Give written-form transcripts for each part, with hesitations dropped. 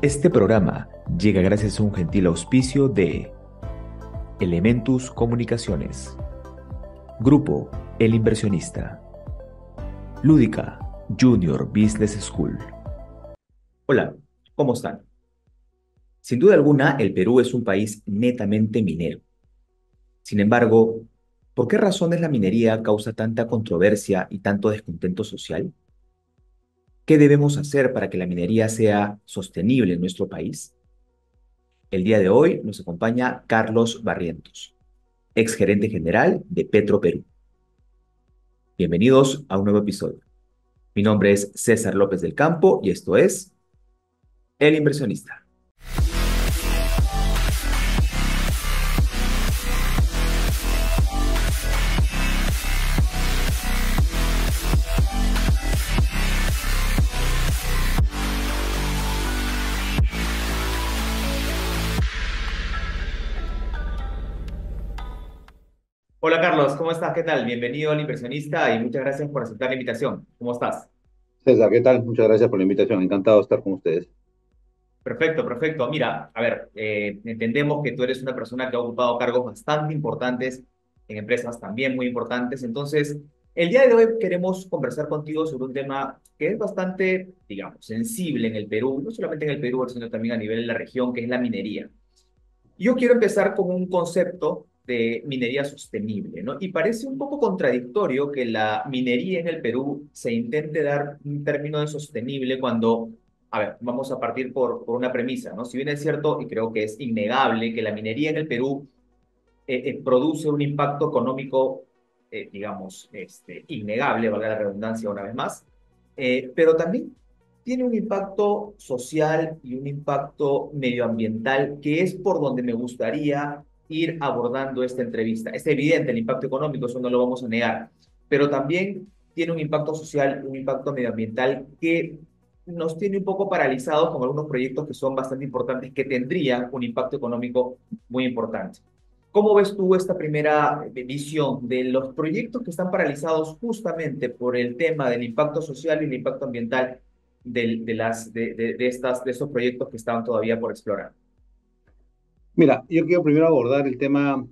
Este programa llega gracias a un gentil auspicio de Elementus Comunicaciones, Grupo El Inversionista, Lúdica Junior Business School. Hola, ¿cómo están? Sin duda alguna, el Perú es un país netamente minero. Sin embargo, ¿por qué razones la minería causa tanta controversia y tanto descontento social? ¿Qué debemos hacer para que la minería sea sostenible en nuestro país? El día de hoy nos acompaña Carlos Barrientos, ex gerente general de Petro Perú. Bienvenidos a un nuevo episodio. Mi nombre es César López del Campo y esto es El Inversionista. Hola Carlos, ¿cómo estás? ¿Qué tal? Bienvenido al Inversionista y muchas gracias por aceptar la invitación. ¿Cómo estás? César, ¿qué tal? Muchas gracias por la invitación. Encantado de estar con ustedes. Perfecto, perfecto. Mira, a ver, entendemos que tú eres una persona que ha ocupado cargos bastante importantes en empresas también muy importantes. Entonces, el día de hoy queremos conversar contigo sobre un tema que es bastante, digamos, sensible en el Perú, no solamente en el Perú, sino también a nivel de la región, que es la minería. Yo quiero empezar con un concepto de minería sostenible, ¿no? Y parece un poco contradictorio que la minería en el Perú se intente dar un término de sostenible cuando, a ver, vamos a partir por una premisa, ¿no? Si bien es cierto, y creo que es innegable, que la minería en el Perú produce un impacto económico, digamos, innegable, valga la redundancia una vez más, pero también tiene un impacto social y un impacto medioambiental que es por donde me gustaría ir abordando esta entrevista. Es evidente el impacto económico, eso no lo vamos a negar, pero también tiene un impacto social, un impacto medioambiental que nos tiene un poco paralizados con algunos proyectos que son bastante importantes, que tendrían un impacto económico muy importante. ¿Cómo ves tú esta primera visión de los proyectos que están paralizados justamente por el tema del impacto social y el impacto ambiental de estos proyectos que estaban todavía por explorar? Mira, yo quiero primero abordar el tema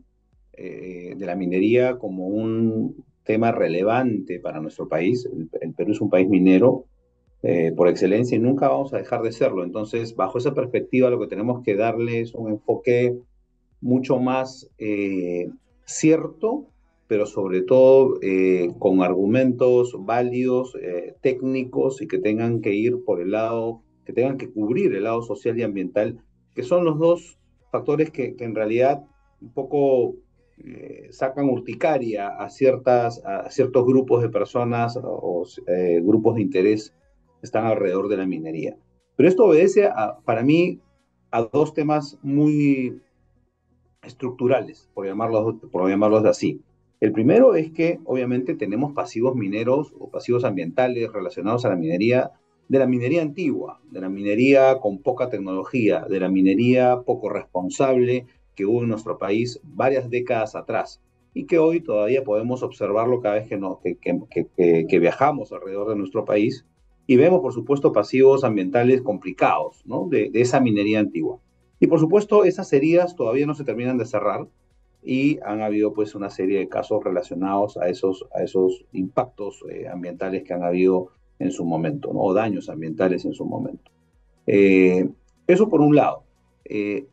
de la minería como un tema relevante para nuestro país. El Perú es un país minero por excelencia y nunca vamos a dejar de serlo. Entonces, bajo esa perspectiva, lo que tenemos que darle es un enfoque mucho más cierto, pero sobre todo con argumentos válidos, técnicos y que tengan que ir por el lado, que tengan que cubrir el lado social y ambiental, que son los dos factores que en realidad un poco sacan urticaria a ciertos grupos de personas o grupos de interés que están alrededor de la minería. Pero esto obedece, para mí, a dos temas muy estructurales, por llamarlos así. El primero es que obviamente tenemos pasivos mineros o pasivos ambientales relacionados a la minería, de la minería antigua, de la minería con poca tecnología, de la minería poco responsable que hubo en nuestro país varias décadas atrás y que hoy todavía podemos observarlo cada vez que viajamos alrededor de nuestro país y vemos, por supuesto, pasivos ambientales complicados, ¿no? De esa minería antigua. Y por supuesto, esas heridas todavía no se terminan de cerrar y han habido pues una serie de casos relacionados a esos impactos ambientales que han habido en su momento, ¿no? O daños ambientales en su momento. Eh, Eso por un lado.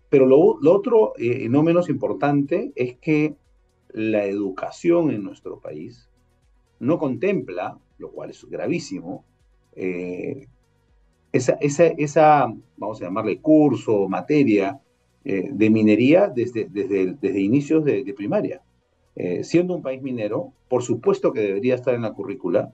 Pero lo otro, no menos importante, es que la educación en nuestro país no contempla, lo cual es gravísimo, eh, vamos a llamarle curso, materia de minería desde inicios de primaria. Siendo un país minero, por supuesto que debería estar en la currícula,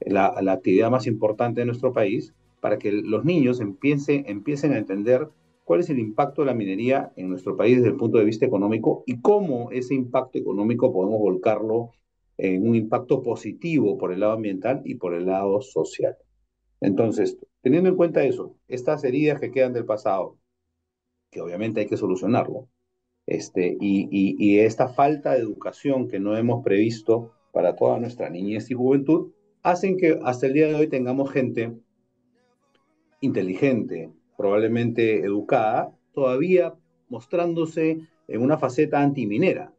la actividad más importante de nuestro país, para que los niños empiecen a entender cuál es el impacto de la minería en nuestro país desde el punto de vista económico y cómo ese impacto económico podemos volcarlo en un impacto positivo por el lado ambiental y por el lado social. Entonces, teniendo en cuenta eso, estas heridas que quedan del pasado, que obviamente hay que solucionarlo, y esta falta de educación que no hemos previsto para toda nuestra niñez y juventud, hacen que hasta el día de hoy tengamos gente inteligente, probablemente educada, todavía mostrándose en una faceta antiminera.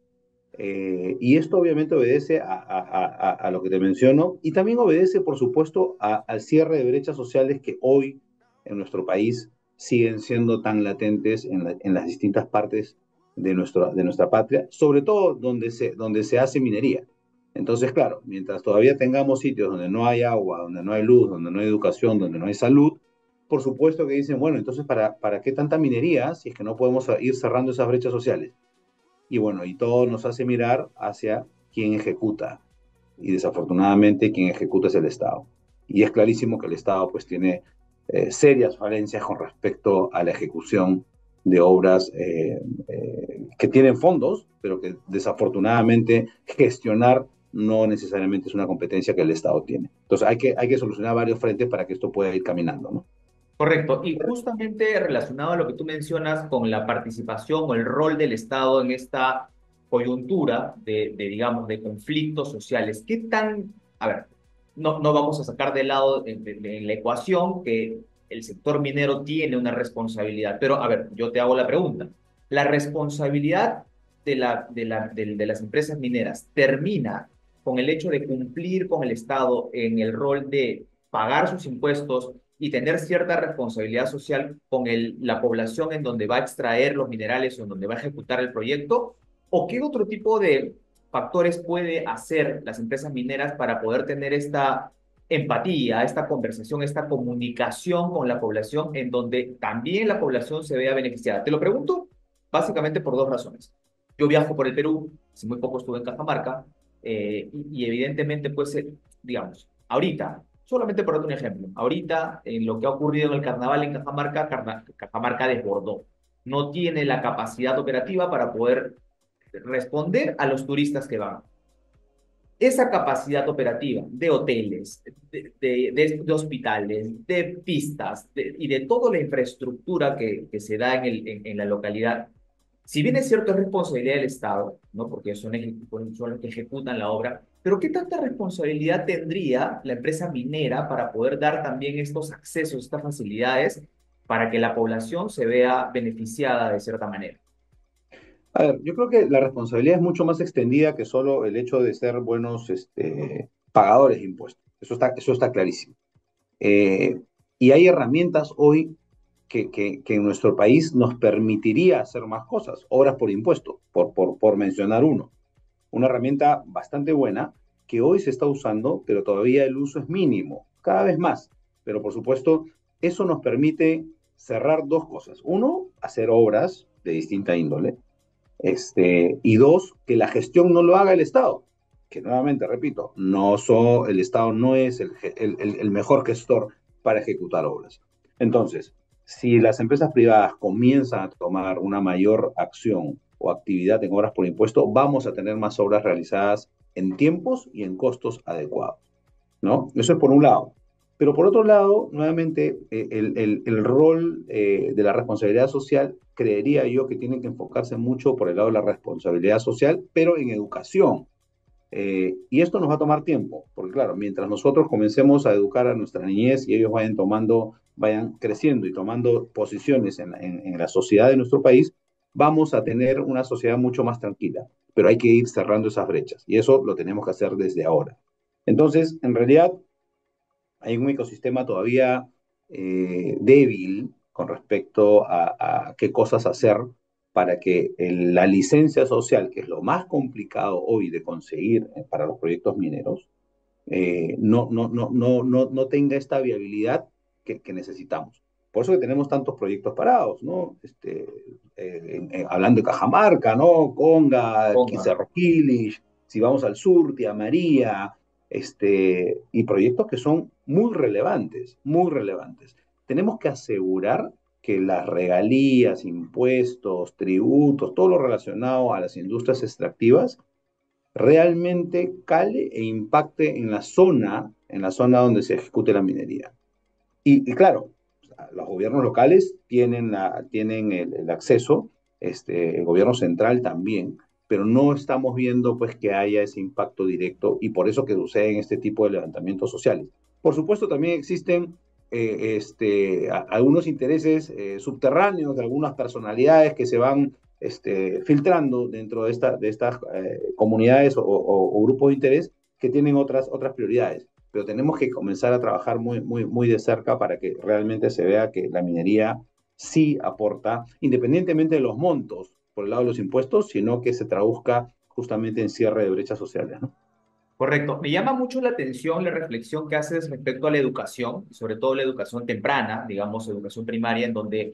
Y esto obviamente obedece a lo que te menciono y también obedece, por supuesto, al cierre de brechas sociales que hoy en nuestro país siguen siendo tan latentes en las distintas partes de nuestra patria, sobre todo donde se hace minería. Entonces, claro, mientras todavía tengamos sitios donde no hay agua, donde no hay luz, donde no hay educación, donde no hay salud, por supuesto que dicen, bueno, entonces, ¿para qué tanta minería si es que no podemos ir cerrando esas brechas sociales? Y bueno, y todo nos hace mirar hacia quién ejecuta. Y desafortunadamente quien ejecuta es el Estado. Y es clarísimo que el Estado pues tiene serias falencias con respecto a la ejecución de obras que tienen fondos, pero que desafortunadamente gestionar no necesariamente es una competencia que el Estado tiene. Entonces hay que solucionar varios frentes para que esto pueda ir caminando, ¿no? Correcto. Y justamente relacionado a lo que tú mencionas con la participación o el rol del Estado en esta coyuntura digamos, de conflictos sociales, ¿qué tan, a ver, no vamos a sacar de lado de la ecuación que el sector minero tiene una responsabilidad, pero a ver, yo te hago la pregunta. ¿La responsabilidad de las empresas mineras termina con el hecho de cumplir con el Estado en el rol de pagar sus impuestos y tener cierta responsabilidad social con la población en donde va a extraer los minerales o en donde va a ejecutar el proyecto? ¿O qué otro tipo de factores puede hacer las empresas mineras para poder tener esta empatía, esta conversación, esta comunicación con la población en donde también la población se vea beneficiada? Te lo pregunto básicamente por dos razones. Yo viajo por el Perú, hace muy poco estuve en Cajamarca, y evidentemente, pues, digamos, ahorita, solamente por darte un ejemplo, ahorita en lo que ha ocurrido en el carnaval en Cajamarca, Cajamarca desbordó. No tiene la capacidad operativa para poder responder a los turistas que van. Esa capacidad operativa de hoteles, de hospitales, de pistas y de toda la infraestructura que se da en la localidad, si bien es cierto, es responsabilidad del Estado, ¿no? Porque son los que ejecutan la obra, pero ¿qué tanta responsabilidad tendría la empresa minera para poder dar también estos accesos, estas facilidades, para que la población se vea beneficiada de cierta manera? A ver, yo creo que la responsabilidad es mucho más extendida que solo el hecho de ser buenos pagadores de impuestos. Eso está clarísimo. Eh, y hay herramientas hoy que en nuestro país nos permitiría hacer más cosas, obras por impuesto, por mencionar uno. Una herramienta bastante buena que hoy se está usando, pero todavía el uso es mínimo, cada vez más. Pero por supuesto, eso nos permite cerrar dos cosas. Uno, hacer obras de distinta índole. Y dos, que la gestión no lo haga el Estado. Que nuevamente, repito, el Estado no es el mejor gestor para ejecutar obras. Entonces, si las empresas privadas comienzan a tomar una mayor acción o actividad en obras por impuesto, vamos a tener más obras realizadas en tiempos y en costos adecuados, ¿no? Eso es por un lado. Pero por otro lado, nuevamente, el rol de la responsabilidad social, creería yo que tienen que enfocarse mucho por el lado de la responsabilidad social, pero en educación. Y esto nos va a tomar tiempo, porque claro, mientras nosotros comencemos a educar a nuestra niñez y ellos vayan creciendo y tomando posiciones en la sociedad de nuestro país, vamos a tener una sociedad mucho más tranquila, pero hay que ir cerrando esas brechas y eso lo tenemos que hacer desde ahora. Entonces, en realidad, hay un ecosistema todavía débil con respecto a qué cosas hacer para que la licencia social, que es lo más complicado hoy de conseguir para los proyectos mineros, no tenga esta viabilidad que necesitamos. Por eso que tenemos tantos proyectos parados, ¿no? Hablando de Cajamarca, ¿no? Conga, Ponga. Cerro Quilich, si vamos al sur, Tía María, y proyectos que son muy relevantes, muy relevantes. Tenemos que asegurar que las regalías, impuestos, tributos, todo lo relacionado a las industrias extractivas, realmente cale e impacte en la zona donde se ejecute la minería. Y claro, los gobiernos locales tienen el acceso, el gobierno central también, pero no estamos viendo pues que haya ese impacto directo y por eso que suceden este tipo de levantamientos sociales. Por supuesto, también existen algunos intereses subterráneos de algunas personalidades que se van filtrando dentro de estas comunidades o grupos de interés que tienen otras prioridades. Pero tenemos que comenzar a trabajar muy de cerca para que realmente se vea que la minería sí aporta, independientemente de los montos por el lado de los impuestos, sino que se traduzca justamente en cierre de brechas sociales, ¿no? Correcto. Me llama mucho la atención la reflexión que haces respecto a la educación, sobre todo la educación temprana, digamos, educación primaria, en donde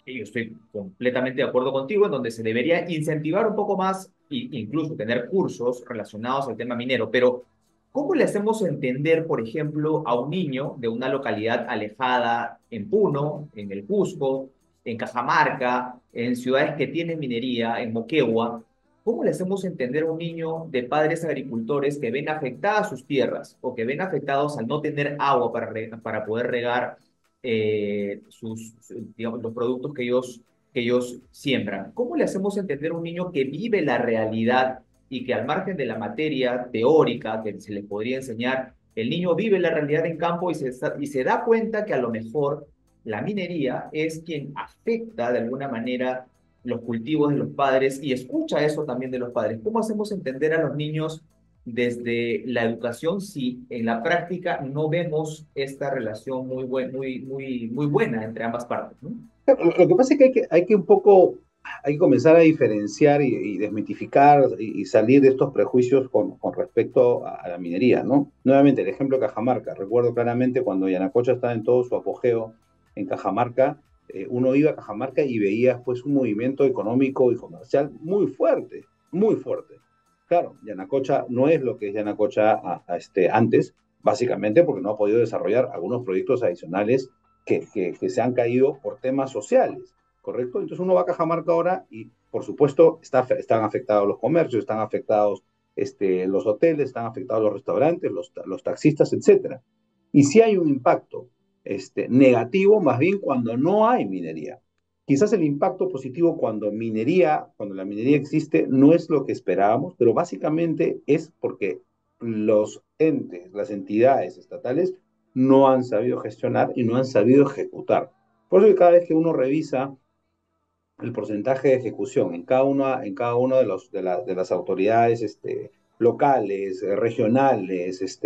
y yo estoy completamente de acuerdo contigo, en donde se debería incentivar un poco más e incluso tener cursos relacionados al tema minero. Pero, ¿cómo le hacemos entender, por ejemplo, a un niño de una localidad alejada en Puno, en el Cusco, en Cajamarca, en ciudades que tienen minería, en Moquegua? ¿Cómo le hacemos entender a un niño de padres agricultores que ven afectadas sus tierras o que ven afectados al no tener agua para poder regar digamos, los productos que ellos siembran? ¿Cómo le hacemos entender a un niño que vive la realidad y que al margen de la materia teórica que se le podría enseñar, el niño vive la realidad en campo y se da cuenta que a lo mejor la minería es quien afecta de alguna manera los cultivos de los padres y escucha eso también de los padres? ¿Cómo hacemos entender a los niños desde la educación si en la práctica no vemos esta relación muy buena entre ambas partes, ¿no? Lo que pasa es que hay que un poco, hay que comenzar a diferenciar y desmitificar y salir de estos prejuicios con respecto a la minería, ¿no? Nuevamente, el ejemplo de Cajamarca. Recuerdo claramente cuando Yanacocha estaba en todo su apogeo en Cajamarca, uno iba a Cajamarca y veía pues un movimiento económico y comercial muy fuerte, muy fuerte. Claro, Yanacocha no es lo que es Yanacocha antes, básicamente porque no ha podido desarrollar algunos proyectos adicionales que se han caído por temas sociales, ¿correcto? Entonces uno va a Cajamarca ahora y, por supuesto, están afectados los comercios, están afectados los hoteles, están afectados los restaurantes, los taxistas, etcétera. Y sí hay un impacto negativo, más bien cuando no hay minería. Quizás el impacto positivo cuando la minería existe, no es lo que esperábamos, pero básicamente es porque los entes, las entidades estatales no han sabido gestionar y no han sabido ejecutar. Por eso que cada vez que uno revisa el porcentaje de ejecución en cada una de las autoridades locales, regionales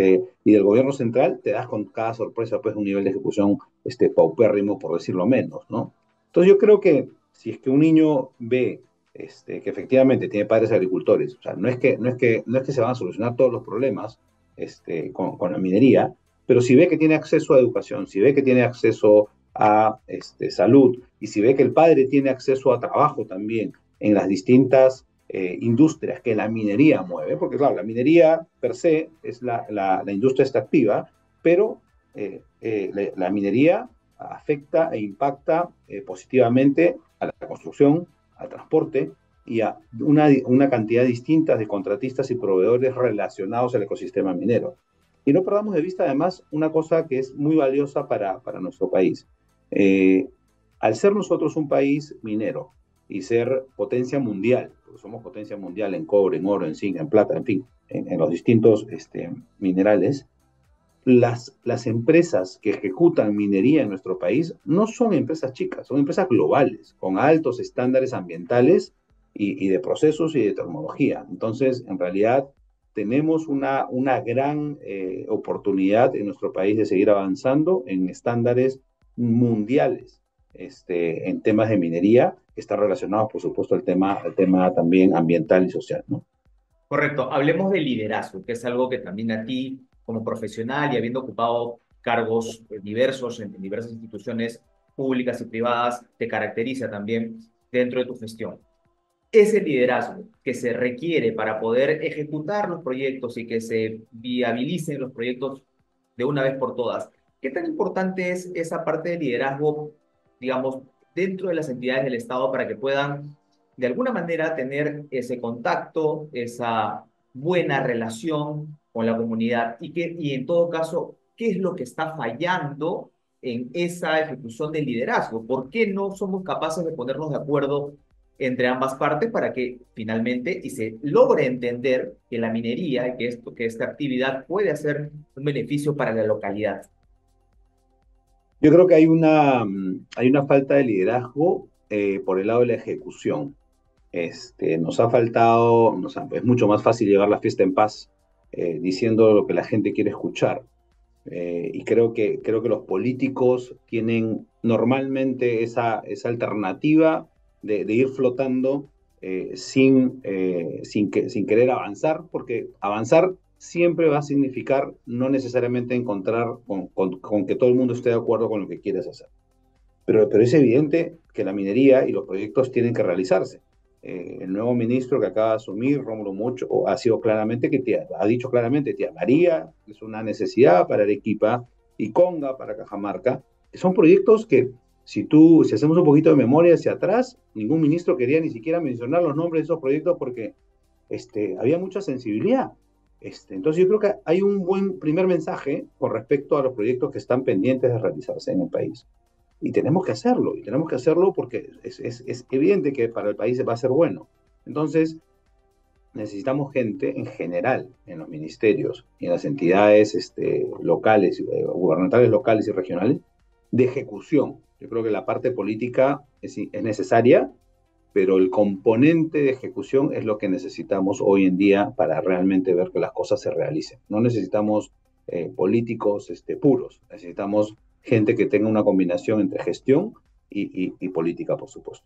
y del gobierno central, te das con cada sorpresa pues un nivel de ejecución paupérrimo, por decirlo menos, ¿no? Entonces yo creo que si es que un niño ve que efectivamente tiene padres agricultores, o sea, no es que se van a solucionar todos los problemas con la minería, pero si ve que tiene acceso a educación, si ve que tiene acceso a salud, y si ve que el padre tiene acceso a trabajo también en las distintas industrias que la minería mueve, porque claro, la minería per se es la industria extractiva, pero la minería afecta e impacta positivamente a la construcción, al transporte y a una cantidad distinta de contratistas y proveedores relacionados al ecosistema minero. Y no perdamos de vista además una cosa que es muy valiosa para nuestro país. Eh, Al ser nosotros un país minero y ser potencia mundial, porque somos potencia mundial en cobre, en oro, en zinc, en plata, en fin, en los distintos minerales, las empresas que ejecutan minería en nuestro país no son empresas chicas, son empresas globales, con altos estándares ambientales y de procesos y de tecnología. Entonces, en realidad, tenemos una gran oportunidad en nuestro país de seguir avanzando en estándares mundiales en temas de minería, que están relacionados, por supuesto, al tema también ambiental y social, ¿no? Correcto. Hablemos de liderazgo, que es algo que también a ti, como profesional y habiendo ocupado cargos diversos en diversas instituciones públicas y privadas, te caracteriza también dentro de tu gestión. Ese liderazgo que se requiere para poder ejecutar los proyectos y que se viabilicen los proyectos de una vez por todas. ¿Qué tan importante es esa parte de liderazgo, digamos, dentro de las entidades del Estado para que puedan, de alguna manera, tener ese contacto, esa buena relación con la comunidad? Y en todo caso, ¿qué es lo que está fallando en esa ejecución del liderazgo? ¿Por qué no somos capaces de ponernos de acuerdo entre ambas partes para que finalmente y se logre entender que la minería y que esta actividad puede hacer un beneficio para la localidad? Yo creo que hay una falta de liderazgo por el lado de la ejecución. Nos ha faltado, es mucho más fácil llevar la fiesta en paz diciendo lo que la gente quiere escuchar. Y creo que los políticos tienen normalmente esa alternativa de ir flotando sin querer avanzar, porque avanzar siempre va a significar no necesariamente encontrar con que todo el mundo esté de acuerdo con lo que quieres hacer. Pero es evidente que la minería y los proyectos tienen que realizarse. El nuevo ministro que acaba de asumir, Rómulo Mucho, ha sido claramente ha dicho claramente, Tía María es una necesidad para Arequipa y Conga para Cajamarca. Son proyectos que, si hacemos un poquito de memoria hacia atrás, ningún ministro quería ni siquiera mencionar los nombres de esos proyectos porque había mucha sensibilidad. Entonces yo creo que hay un buen primer mensaje con respecto a los proyectos que están pendientes de realizarse en el país. Y tenemos que hacerlo porque es evidente que para el país va a ser bueno. Entonces, necesitamos gente en general en los ministerios y en las entidades locales, gubernamentales locales y regionales, de ejecución. Yo creo que la parte política es necesaria, pero el componente de ejecución es lo que necesitamos hoy en día para realmente ver que las cosas se realicen. No necesitamos políticos puros, necesitamos gente que tenga una combinación entre gestión y política, por supuesto.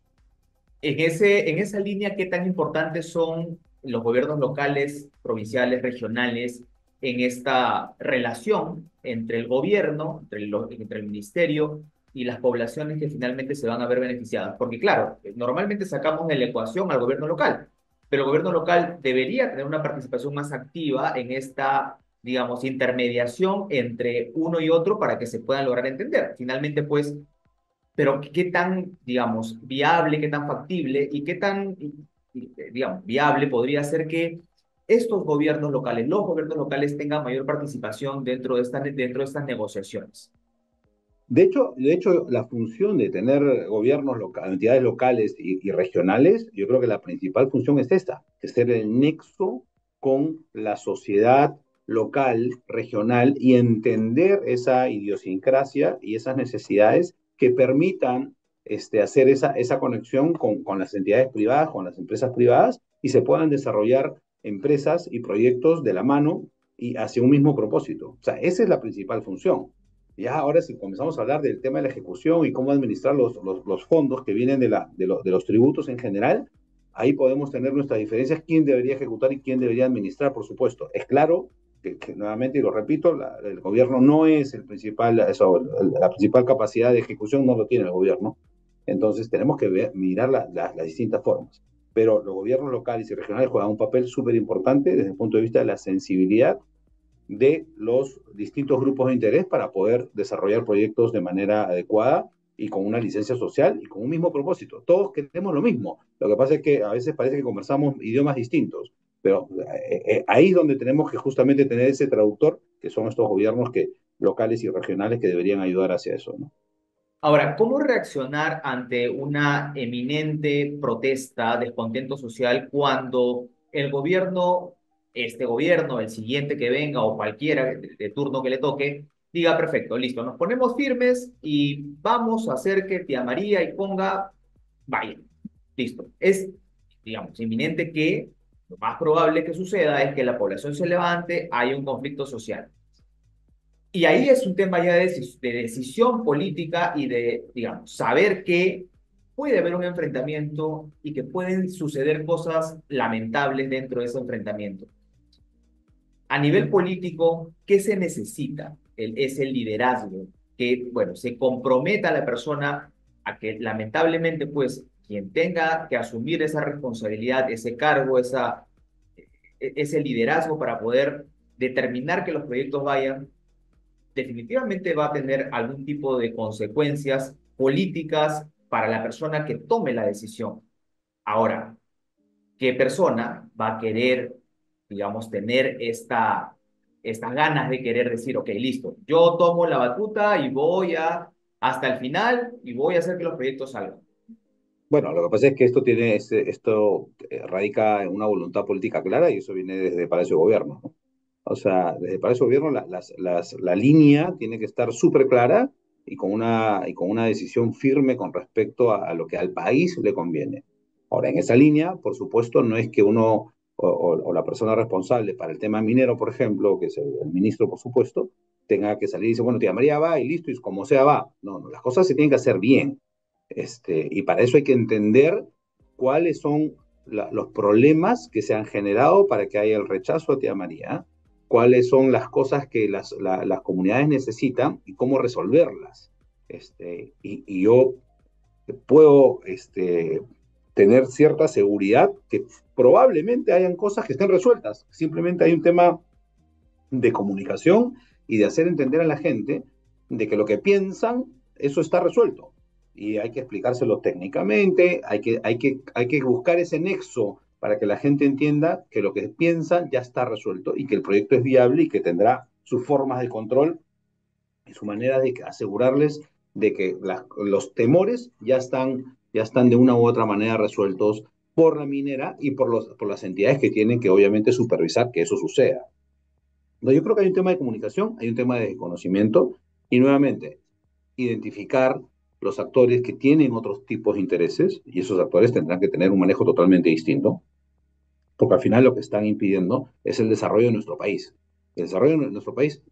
En esa línea, ¿qué tan importantes son los gobiernos locales, provinciales, regionales en esta relación entre el gobierno, entre el ministerio y las poblaciones que finalmente se van a ver beneficiadas? Porque claro, normalmente sacamos de la ecuación al gobierno local, pero el gobierno local debería tener una participación más activa en esta, digamos, intermediación entre uno y otro para que se puedan lograr entender. Finalmente, pues pero qué tan, digamos, viable, qué tan factible y qué tan, digamos, viable podría ser que estos gobiernos locales, los gobiernos locales tengan mayor participación dentro de estas negociaciones. De hecho, la función de tener gobiernos locales, entidades locales y regionales, yo creo que la principal función es esta, es ser el nexo con la sociedad local, regional y entender esa idiosincrasia y esas necesidades que permitan hacer esa conexión con las entidades privadas, con las empresas privadas y se puedan desarrollar empresas y proyectos de la mano y hacia un mismo propósito. O sea, esa es la principal función. Ya ahora si comenzamos a hablar del tema de la ejecución y cómo administrar los fondos que vienen de los tributos en general, ahí podemos tener nuestras diferencias, quién debería ejecutar y quién debería administrar, por supuesto. Es claro que nuevamente, y lo repito, el gobierno no es la principal capacidad de ejecución, no lo tiene el gobierno. Entonces tenemos que mirar las distintas formas. Pero los gobiernos locales y regionales juegan un papel súper importante desde el punto de vista de la sensibilidad de los distintos grupos de interés para poder desarrollar proyectos de manera adecuada y con una licencia social y con un mismo propósito. Todos queremos lo mismo. Lo que pasa es que a veces parece que conversamos idiomas distintos, pero ahí es donde tenemos que justamente tener ese traductor, que son estos gobiernos locales y regionales que deberían ayudar hacia eso, ¿no? Ahora, ¿cómo reaccionar ante una eminente protesta, descontento social, cuando el gobierno, este gobierno, el siguiente que venga o cualquiera de turno que le toque, diga, perfecto, listo, nos ponemos firmes y vamos a hacer que Tía María y Ponga vayan? Listo. Es, digamos, inminente que lo más probable que suceda es que la población se levante, haya un conflicto social. Y ahí es un tema ya de decisión política y de, digamos, saber que puede haber un enfrentamiento y que pueden suceder cosas lamentables dentro de ese enfrentamiento. A nivel político, ¿qué se necesita? Es el liderazgo, que, bueno, se comprometa a la persona a que lamentablemente, pues, quien tenga que asumir esa responsabilidad, ese cargo, ese liderazgo para poder determinar que los proyectos vayan definitivamente va a tener algún tipo de consecuencias políticas para la persona que tome la decisión. Ahora, ¿qué persona va a querer, digamos, tener estas ganas de querer decir, ok, listo, yo tomo la batuta y voy hasta el final y voy a hacer que los proyectos salgan? Bueno, lo que pasa es que esto radica en una voluntad política clara y eso viene desde Palacio de Gobierno, ¿no? O sea, desde Palacio de Gobierno la línea tiene que estar súper clara y con una decisión firme con respecto a lo que al país le conviene. Ahora, en esa línea, por supuesto, no es que uno o la persona responsable para el tema minero, por ejemplo, que es el ministro, por supuesto, tenga que salir y decir, bueno, tía María va y listo, y como sea va. No, no, las cosas se tienen que hacer bien. Y para eso hay que entender cuáles son los problemas que se han generado para que haya el rechazo a tía María, cuáles son las cosas que las comunidades necesitan y cómo resolverlas. Y yo puedo tener cierta seguridad que probablemente hayan cosas que estén resueltas. Simplemente hay un tema de comunicación y de hacer entender a la gente de que lo que piensan, eso está resuelto. Y hay que explicárselo técnicamente, hay que buscar ese nexo para que la gente entienda que lo que piensan ya está resuelto y que el proyecto es viable y que tendrá sus formas de control y su manera de asegurarles de que los temores ya están de una u otra manera resueltos por la minera y por las entidades que tienen que obviamente supervisar que eso suceda. No, yo creo que hay un tema de comunicación, hay un tema de conocimiento y nuevamente identificar los actores que tienen otros tipos de intereses y esos actores tendrán que tener un manejo totalmente distinto, porque al final lo que están impidiendo es el desarrollo de nuestro país. El desarrollo de nuestro país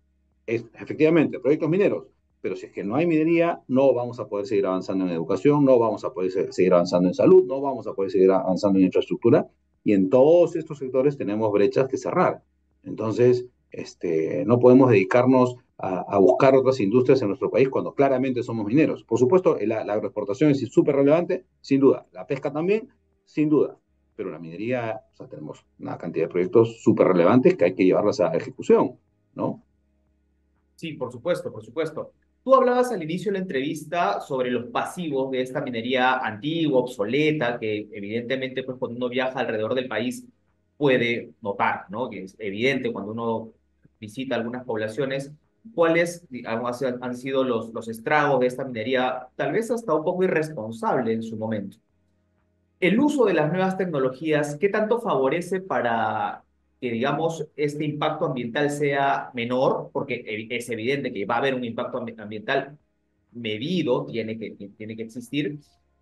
es efectivamente proyectos mineros, pero si es que no hay minería, no vamos a poder seguir avanzando en educación, no vamos a poder seguir avanzando en salud, no vamos a poder seguir avanzando en infraestructura y en todos estos sectores tenemos brechas que cerrar. Entonces, no podemos dedicarnos a buscar otras industrias en nuestro país cuando claramente somos mineros. Por supuesto, la agroexportación es súper relevante, sin duda. La pesca también, sin duda. Pero la minería, o sea, tenemos una cantidad de proyectos súper relevantes que hay que llevarlas a ejecución, ¿no? Sí, por supuesto, por supuesto. Tú hablabas al inicio de la entrevista sobre los pasivos de esta minería antigua, obsoleta, que evidentemente, pues cuando uno viaja alrededor del país puede notar, ¿no? Que es evidente cuando uno visita algunas poblaciones, cuáles digamos, han sido los estragos de esta minería, tal vez hasta un poco irresponsable en su momento. El uso de las nuevas tecnologías, ¿qué tanto favorece para que, digamos, este impacto ambiental sea menor? Porque es evidente que va a haber un impacto ambiental medido, tiene que existir,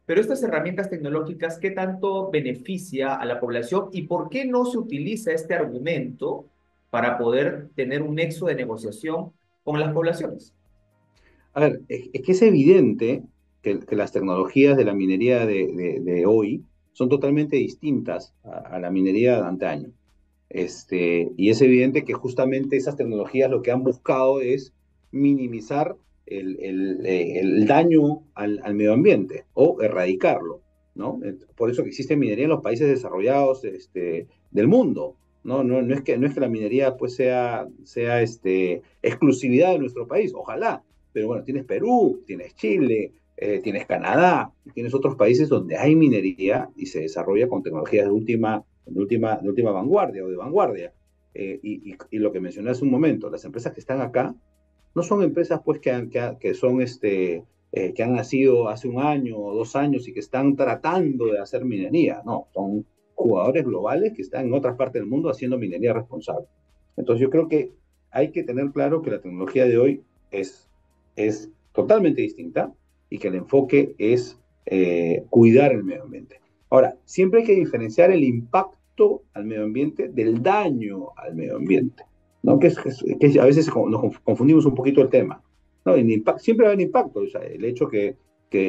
pero estas herramientas tecnológicas, ¿qué tanto beneficia a la población y por qué no se utiliza este argumento para poder tener un nexo de negociación con las poblaciones? A ver, es que es evidente que las tecnologías de la minería de hoy son totalmente distintas a la minería de antaño. Y es evidente que justamente esas tecnologías lo que han buscado es minimizar el daño al medio ambiente o erradicarlo, ¿no? Por eso que existe minería en los países desarrollados del mundo. No es que la minería pues sea exclusividad de nuestro país, ojalá, pero bueno, tienes Perú, tienes Chile, tienes Canadá, tienes otros países donde hay minería y se desarrolla con tecnologías de última vanguardia o de vanguardia. Y lo que mencioné hace un momento, las empresas que están acá no son empresas pues que son que han nacido hace un año o 2 años y que están tratando de hacer minería, no, son jugadores globales que están en otras partes del mundo haciendo minería responsable. Entonces yo creo que hay que tener claro que la tecnología de hoy es totalmente distinta y que el enfoque es cuidar el medio ambiente. Ahora, siempre hay que diferenciar el impacto al medio ambiente del daño al medio ambiente, ¿no? Que a veces nos confundimos un poquito el tema. ¿No? Siempre va a haber impacto. O sea, el hecho que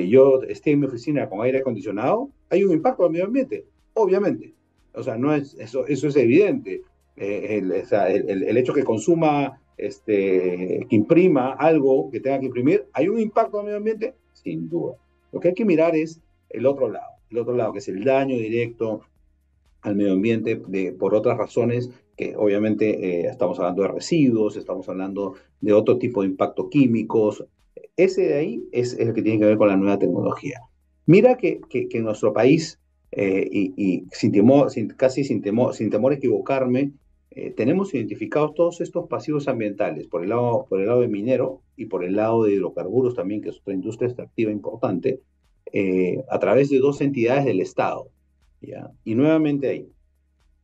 yo esté en mi oficina con aire acondicionado, hay un impacto al medio ambiente, obviamente. O sea, eso es evidente. O sea, el hecho que consuma, que imprima algo que tenga que imprimir, ¿hay un impacto al medio ambiente? Sin duda. Lo que hay que mirar es el otro lado que es el daño directo al medio ambiente por otras razones que obviamente estamos hablando de residuos, estamos hablando de otro tipo de impactos químicos. Ese de ahí es el que tiene que ver con la nueva tecnología. Mira que en nuestro país, y sin temor, casi sin temor a equivocarme, tenemos identificados todos estos pasivos ambientales por el lado de minero y por el lado de hidrocarburos también, que es otra industria extractiva importante, a través de dos entidades del Estado. ¿Ya? Y nuevamente ahí,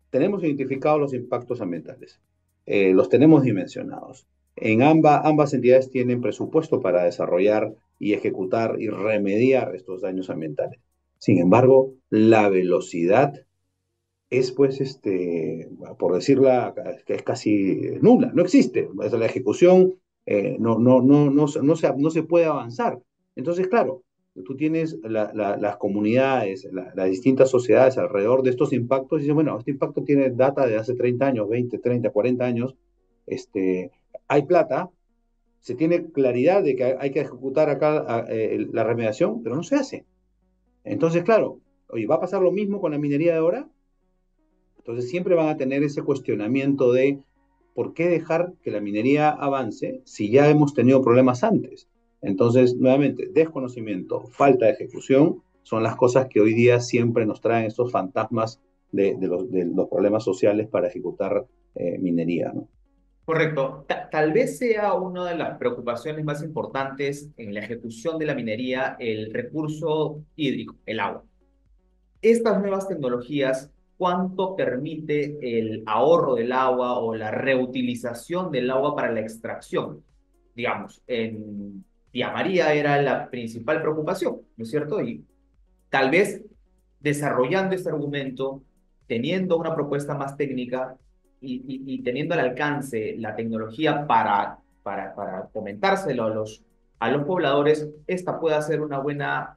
tenemos identificados los impactos ambientales, los tenemos dimensionados. Ambas entidades tienen presupuesto para desarrollar y ejecutar y remediar estos daños ambientales. Sin embargo, la velocidad es, pues, por decirla, que es casi nula, no existe. O sea, la ejecución no se puede avanzar. Entonces, claro, tú tienes las comunidades, las distintas sociedades alrededor de estos impactos y dicen, bueno, este impacto tiene data de hace 30 años, 20, 30, 40 años, hay plata, se tiene claridad de que hay que ejecutar acá la remediación, pero no se hace. Entonces, claro, oye, ¿va a pasar lo mismo con la minería de ahora? Entonces siempre van a tener ese cuestionamiento de por qué dejar que la minería avance si ya hemos tenido problemas antes. Entonces, nuevamente, desconocimiento, falta de ejecución son las cosas que hoy día siempre nos traen estos fantasmas de los problemas sociales para ejecutar minería, ¿no? Correcto. Tal vez sea una de las preocupaciones más importantes en la ejecución de la minería el recurso hídrico, el agua. Estas nuevas tecnologías, ¿cuánto permite el ahorro del agua o la reutilización del agua para la extracción? Digamos, en Tía María era la principal preocupación, ¿no es cierto? Y tal vez desarrollando este argumento, teniendo una propuesta más técnica y teniendo al alcance la tecnología para comentárselo a los pobladores, esta puede ser una buena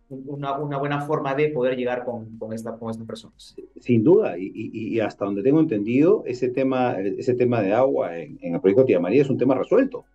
forma de poder llegar con estas personas. Sin duda, y hasta donde tengo entendido, ese tema de agua en el proyecto Tía María es un tema resuelto,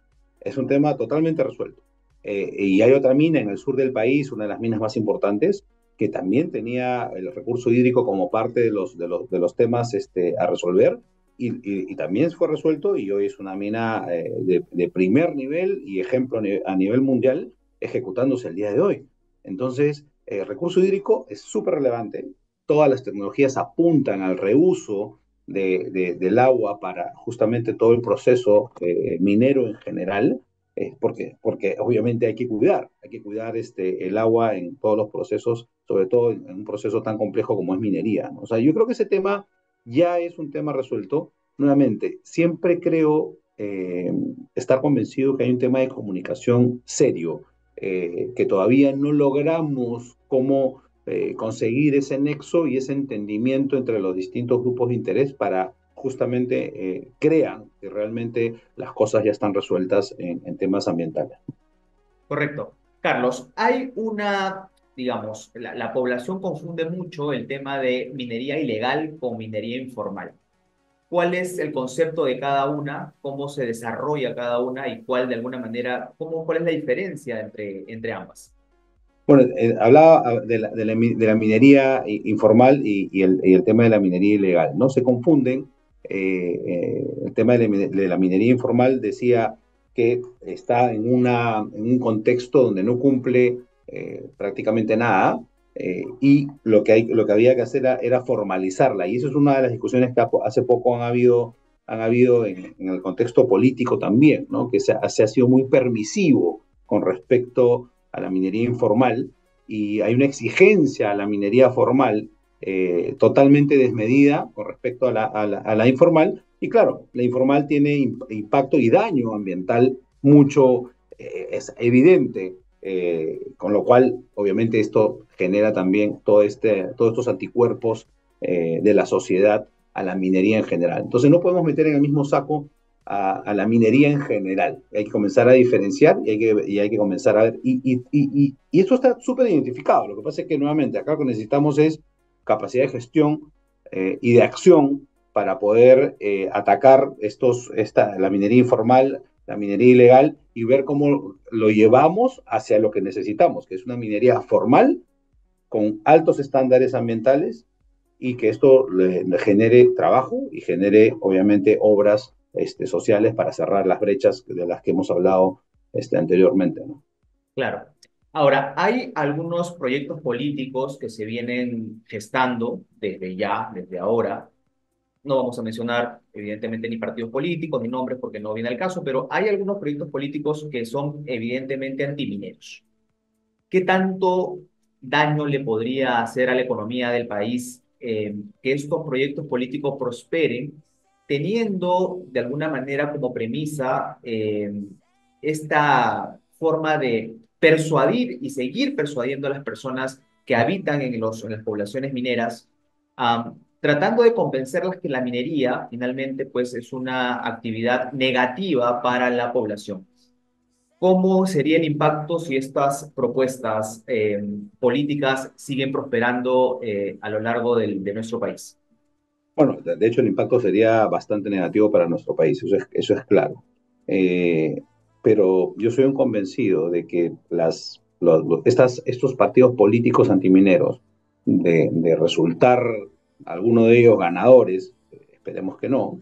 es un tema totalmente resuelto. Y hay otra mina en el sur del país, una de las minas más importantes, que también tenía el recurso hídrico como parte de los temas a resolver, y también fue resuelto, y hoy es una mina de primer nivel y ejemplo a nivel mundial, ejecutándose el día de hoy. Entonces, el recurso hídrico es súper relevante, todas las tecnologías apuntan al reuso del agua para justamente todo el proceso minero en general, porque obviamente hay que cuidar el agua en todos los procesos, sobre todo en un proceso tan complejo como es minería, ¿no? O sea, yo creo que ese tema ya es un tema resuelto. Nuevamente, siempre creo estar convencido que hay un tema de comunicación serio, que todavía no logramos cómo conseguir ese nexo y ese entendimiento entre los distintos grupos de interés para justamente crean que realmente las cosas ya están resueltas en temas ambientales. Correcto. Carlos, hay digamos, la población confunde mucho el tema de minería ilegal con minería informal. ¿Cuál es el concepto de cada una? ¿Cómo se desarrolla cada una? ¿Y cuál de alguna manera, cuál es la diferencia entre ambas? Bueno, hablaba de la minería informal y el tema de la minería ilegal. No se confunden. El tema de la minería informal decía que está en un contexto donde no cumple prácticamente nada, y lo que había que hacer era formalizarla. Y eso es una de las discusiones que hace poco han habido en el contexto político también, ¿no? Que se ha sido muy permisivo con respecto a la minería informal, y hay una exigencia a la minería formal totalmente desmedida con respecto a la informal. Y claro, la informal tiene impacto y daño ambiental mucho, es evidente, con lo cual obviamente esto genera también todos estos anticuerpos de la sociedad a la minería en general. Entonces no podemos meter en el mismo saco a la minería en general. Hay que comenzar a diferenciar y hay que comenzar a ver. Y esto está súper identificado. Lo que pasa es que nuevamente acá lo que necesitamos es capacidad de gestión y de acción para poder atacar la minería informal, la minería ilegal, y ver cómo lo llevamos hacia lo que necesitamos, que es una minería formal con altos estándares ambientales, y que esto le genere trabajo y genere, obviamente, obras sociales para cerrar las brechas de las que hemos hablado anteriormente, ¿no? Claro. Ahora, hay algunos proyectos políticos que se vienen gestando desde ya, desde ahora. No vamos a mencionar, evidentemente, ni partidos políticos ni nombres porque no viene al caso, pero hay algunos proyectos políticos que son evidentemente antimineros. ¿Qué tanto daño le podría hacer a la economía del país que estos proyectos políticos prosperen teniendo de alguna manera como premisa esta forma de persuadir y seguir persuadiendo a las personas que habitan en las poblaciones mineras, tratando de convencerlas que la minería finalmente pues es una actividad negativa para la población. ¿Cómo sería el impacto si estas propuestas políticas siguen prosperando a lo largo de nuestro país? Bueno, de hecho el impacto sería bastante negativo para nuestro país, eso es claro. Eh, pero yo soy un convencido de que estos partidos políticos antimineros, de resultar alguno de ellos ganadores, esperemos que no,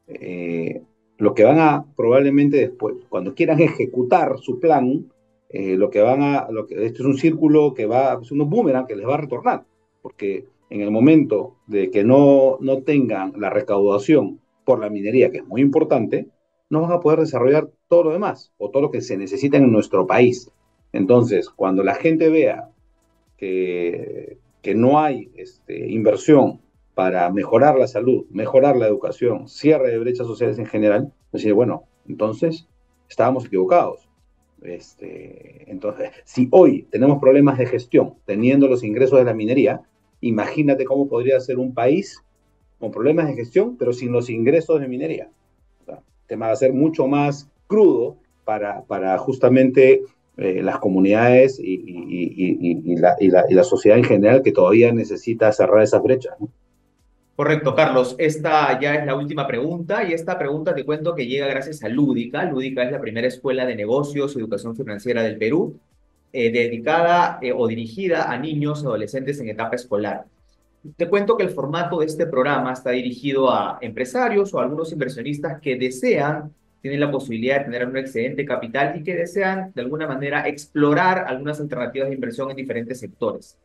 eh, lo que van a probablemente después, cuando quieran ejecutar su plan, esto es un círculo que va, es un boomerang que les va a retornar, porque en el momento de que no tengan la recaudación por la minería, que es muy importante, no van a poder desarrollar todo lo demás o todo lo que se necesita en nuestro país. Entonces, cuando la gente vea que no hay inversión para mejorar la salud, mejorar la educación, cierre de brechas sociales en general, decir, bueno, entonces estábamos equivocados. Entonces, si hoy tenemos problemas de gestión teniendo los ingresos de la minería, imagínate cómo podría ser un país con problemas de gestión, pero sin los ingresos de minería. O sea, el tema va a ser mucho más crudo para justamente las comunidades y la sociedad en general que todavía necesita cerrar esas brechas, ¿no? Correcto, Carlos. Esta ya es la última pregunta y esta pregunta te cuento que llega gracias a Lúdica. Lúdica es la primera escuela de negocios y educación financiera del Perú, dedicada o dirigida a niños y adolescentes en etapa escolar. Te cuento que el formato de este programa está dirigido a empresarios o a algunos inversionistas que desean, tienen la posibilidad de tener un excedente capital y que desean de alguna manera explorar algunas alternativas de inversión en diferentes sectores.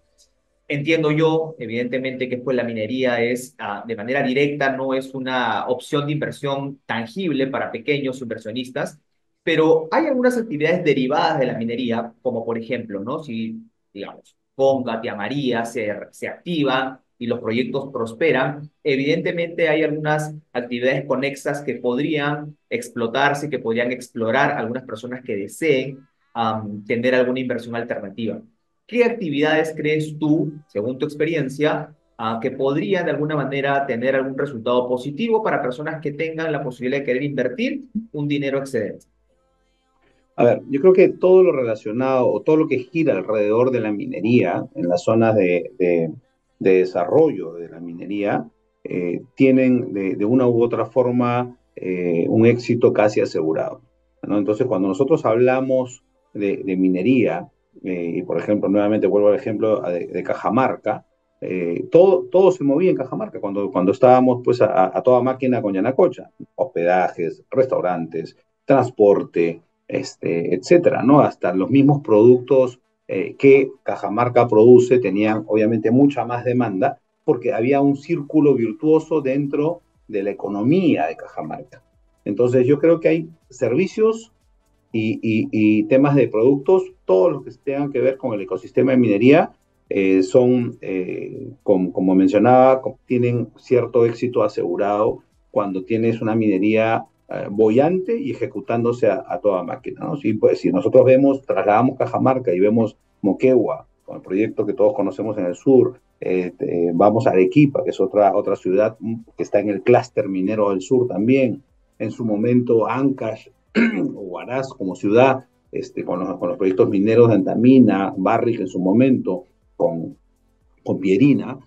Entiendo yo, evidentemente, que pues la minería es de manera directa, no es una opción de inversión tangible para pequeños inversionistas, pero hay algunas actividades derivadas de la minería, como por ejemplo, ¿no? Si, digamos, Ponga, Tía María se activan y los proyectos prosperan, evidentemente hay algunas actividades conexas que podrían explotarse, que podrían explorar algunas personas que deseen tener alguna inversión alternativa. ¿Qué actividades crees tú, según tu experiencia, que podrían de alguna manera tener algún resultado positivo para personas que tengan la posibilidad de querer invertir un dinero excedente? A ver, yo creo que todo lo relacionado o todo lo que gira alrededor de la minería en las zonas de desarrollo de la minería tienen de una u otra forma un éxito casi asegurado, ¿no? Entonces, cuando nosotros hablamos de minería, y por ejemplo, nuevamente vuelvo al ejemplo de Cajamarca, todo se movía en Cajamarca cuando estábamos pues a toda máquina con Yanacocha, hospedajes, restaurantes, transporte, etcétera, ¿no? Hasta los mismos productos que Cajamarca produce tenían obviamente mucha más demanda porque había un círculo virtuoso dentro de la economía de Cajamarca. Entonces yo creo que hay servicios y temas de productos, todos los que tengan que ver con el ecosistema de minería, como mencionaba, tienen cierto éxito asegurado cuando tienes una minería boyante y ejecutándose a toda máquina, ¿no? Sí, pues, si nosotros trasladamos Cajamarca y vemos Moquegua, con el proyecto que todos conocemos en el sur, vamos a Arequipa, que es otra ciudad que está en el clúster minero del sur también, en su momento Ancash o Huaraz como ciudad, con los proyectos mineros de Antamina, Barrick en su momento, con Pierina,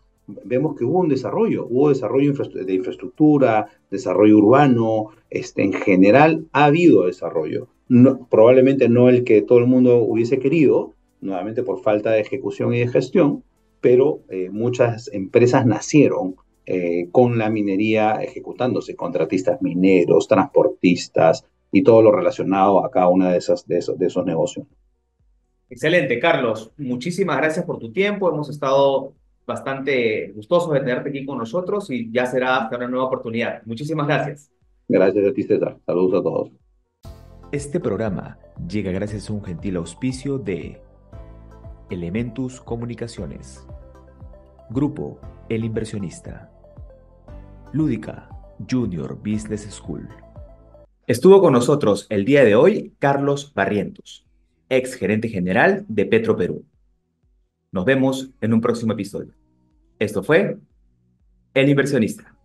vemos que hubo desarrollo de infraestructura, desarrollo urbano, en general ha habido desarrollo. No, probablemente no el que todo el mundo hubiese querido, nuevamente por falta de ejecución y de gestión, pero muchas empresas nacieron con la minería ejecutándose, contratistas mineros, transportistas y todo lo relacionado a cada uno de esos negocios. Excelente, Carlos. Muchísimas gracias por tu tiempo. Hemos estado bastante gustosos de tenerte aquí con nosotros y ya será hasta una nueva oportunidad. Muchísimas gracias. Gracias a ti, César. Saludos a todos. Este programa llega gracias a un gentil auspicio de Elementus Comunicaciones, Grupo El Inversionista, Lúdica, Junior Business School. Estuvo con nosotros el día de hoy Carlos Barrientos, ex gerente general de Petro Perú. Nos vemos en un próximo episodio. Esto fue El Inversionista.